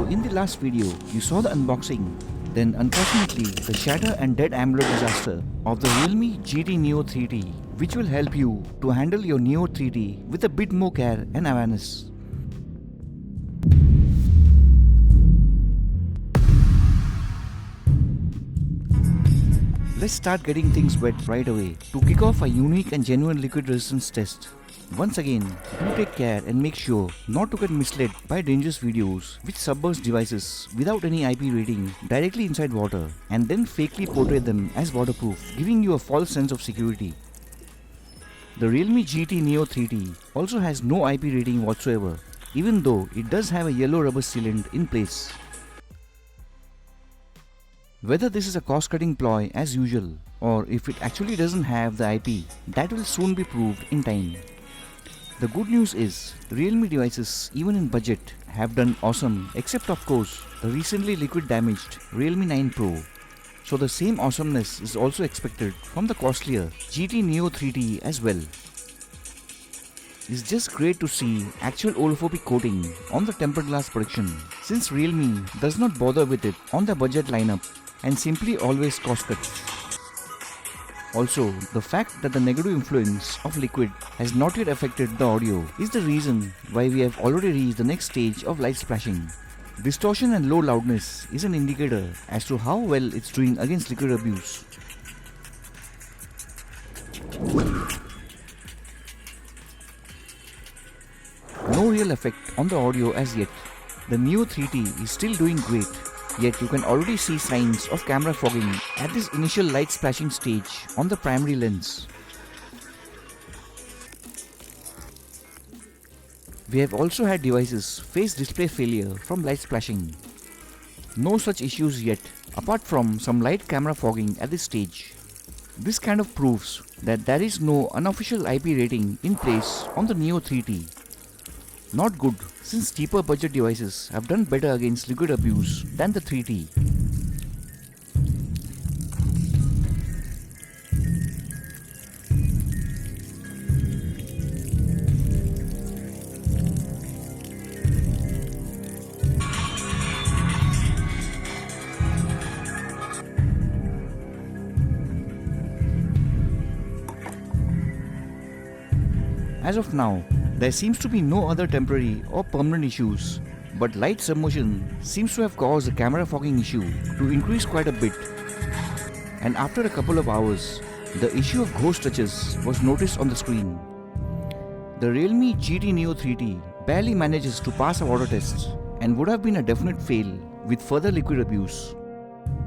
in the last video, you saw the unboxing, then unfortunately the shatter and dead AMOLED disaster of the Realme GT Neo 3T, which will help you to handle your Neo 3T with a bit more care and awareness. Let's start getting things wet right away to kick off a unique and genuine liquid resistance test. Once again, do take care and make sure not to get misled by dangerous videos which submerge devices without any IP rating directly inside water and then fakely portray them as waterproof, giving you a false sense of security. The Realme GT Neo 3T also has no IP rating whatsoever, even though it does have a yellow rubber sealant in place. Whether this is a cost-cutting ploy as usual, or if it actually doesn't have the IP, that will soon be proved in time. The good news is, Realme devices even in budget have done awesome, except of course the recently liquid damaged Realme 9 Pro. So the same awesomeness is also expected from the costlier GT Neo 3T as well. It's just great to see actual olophobic coating on the tempered glass protection, since Realme does not bother with it on the budget lineup and simply always cost cuts. Also, the fact that the negative influence of liquid has not yet affected the audio is the reason why we have already reached the next stage of light splashing. Distortion and low loudness is an indicator as to how well it's doing against liquid abuse. No real effect on the audio as yet. The Neo 3T is still doing great, yet you can already see signs of camera fogging at this initial light splashing stage on the primary lens. We have also had devices face display failure from light splashing. No such issues yet, apart from some light camera fogging at this stage. This kind of proves that there is no unofficial IP rating in place on the Neo 3T. Not good, since cheaper budget devices have done better against liquid abuse than the 3T. As of now, there seems to be no other temporary or permanent issues, but light submersion seems to have caused the camera fogging issue to increase quite a bit. And after a couple of hours, the issue of ghost touches was noticed on the screen. The Realme GT Neo 3T barely manages to pass a water test and would have been a definite fail with further liquid abuse.